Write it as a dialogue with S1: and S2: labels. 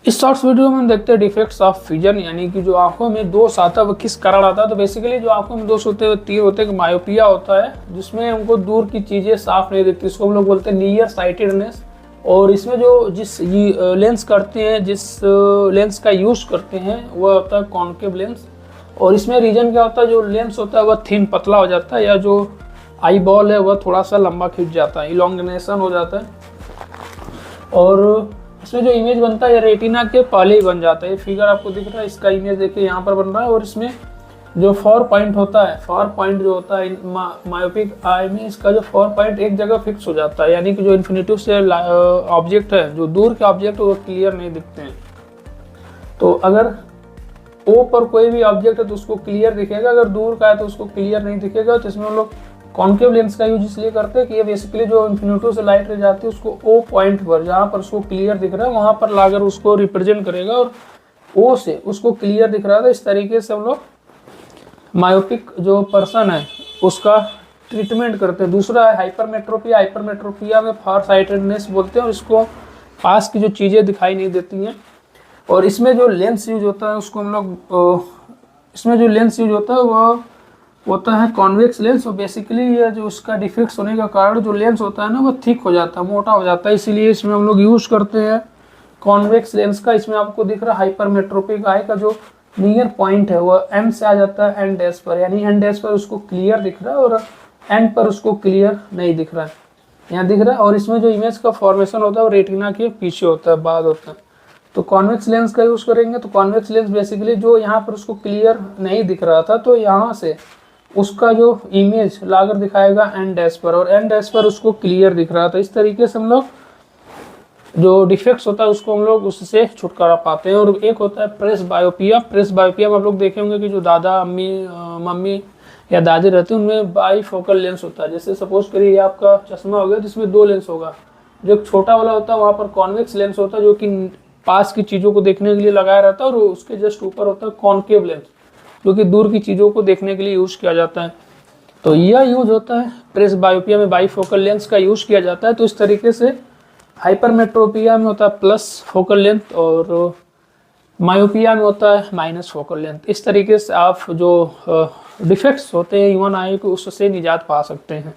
S1: इस shorts video में हम देखते हैं डिफेक्ट्स ऑफ विजन, यानी कि जो आंखों में दोष आता है वो किस कारण आता है। तो बेसिकली जो आंखों में दोष होते हैं वो तीन होते हैं। मायोपिया होता है जिसमें हमको दूर की चीज़ें साफ नहीं दिखती, इसको हम लोग बोलते हैं नियर साइटेडनेस। और इसमें जो जिस लेंस करते हैं, जिस लेंस का यूज़ करते हैं वह होता है कॉन्केव लेंस। और इसमें रीजन क्या होता है, जो लेंस होता है वह थिन पतला हो जाता है, या जो आई बॉल है वह थोड़ा सा लंबा खिंच जाता है, इलोंगेशन हो जाता है। और इसमें जो इमेज बनता है ये रेटिना के पहले ही बन जाता है। ये फिगर आपको दिख रहा है, इसका इमेज देखिए यहाँ पर बन रहा है। और इसमें जो 4 पॉइंट होता है, 4 पॉइंट जो होता है मायोपिक आई में, इसका जो 4 पॉइंट एक जगह फिक्स हो जाता है, यानी कि जो इन्फिनिटी से ऑब्जेक्ट है, जो दूर के ऑब्जेक्ट वो क्लियर नहीं दिखते हैं। तो अगर ओ पर कोई भी ऑब्जेक्ट है तो उसको क्लियर दिखेगा, अगर दूर का है तो उसको क्लियर नहीं दिखेगा। तो इसमें हम लोग कॉन्केव लेंस का यूज इसलिए करते हैं कि ये बेसिकली जो इन्फिनिटी से लाइट रह जाती है उसको ओ पॉइंट पर, जहाँ पर उसको क्लियर दिख रहा है वहाँ पर लाकर उसको रिप्रेजेंट करेगा, और ओ से उसको क्लियर दिख रहा था। इस तरीके से हम लोग मायोपिक जो पर्सन है उसका ट्रीटमेंट करते हैं। दूसरा है हाइपरमेट्रोपिया। हाइपरमेट्रोपिया में फार साइटेडनेस बोलते हैं, और इसको पास की जो चीज़ें दिखाई नहीं देती हैं। और इसमें जो लेंस यूज होता है उसको हम लोग इसमें जो लेंस यूज होता है वह होता है कॉन्वेक्स लेंस। और बेसिकली ये जो उसका डिफेक्ट्स होने का कारण जो लेंस होता है ना वो थिक हो जाता है, मोटा हो जाता है, इसीलिए इसमें हम लोग यूज करते हैं कॉन्वेक्स लेंस का। इसमें आपको दिख रहा है हाइपरमेट्रोपिक आई का जो नियर पॉइंट है वह एंड से आ जाता है एंड डैश पर, यानी एंड डैश पर उसको क्लियर दिख रहा है और एंड पर उसको क्लियर नहीं दिख रहा है, यहाँ दिख रहा है। और इसमें जो इमेज का फॉर्मेशन होता है वो रेटिना के पीछे होता है, बाद होता है। तो कॉन्वेक्स लेंस का यूज करेंगे तो कॉन्वेक्स लेंस बेसिकली जो यहाँ पर उसको क्लियर नहीं दिख रहा था तो यहाँ से उसका जो इमेज लाकर दिखाएगा एंड डैश पर, और एंड डैश पर उसको क्लियर दिख रहा था। इस तरीके से हम लोग जो डिफेक्ट्स होता है उसको हम लोग उससे छुटकारा पाते हैं। और एक होता है प्रेस बायोपिया। प्रेस बायोपिया में आप लोग देखे होंगे कि जो दादा मम्मी या दादी रहते हैं उनमें बाई फोकल लेंस होता है। जैसे सपोज करिए ये आपका चश्मा हो गया जिसमें 2 लेंस होगा, जो एक छोटा वाला होता है वहाँ पर कॉन्वेक्स लेंस होता है जो कि पास की चीज़ों को देखने के लिए लगाया रहता है, और उसके जस्ट ऊपर होता है कॉन्केव लेंस जो कि दूर की चीज़ों को देखने के लिए यूज़ किया जाता है। तो यह यूज होता है प्रेस बायोपिया में, बाईफोकल लेंस का यूज़ किया जाता है। तो इस तरीके से हाइपरमेट्रोपिया में होता है प्लस फोकल लेंथ और मायोपिया में होता है माइनस फोकल लेंथ। इस तरीके से आप जो डिफेक्ट्स होते हैं ह्यूमन आई को उससे निजात पा सकते हैं।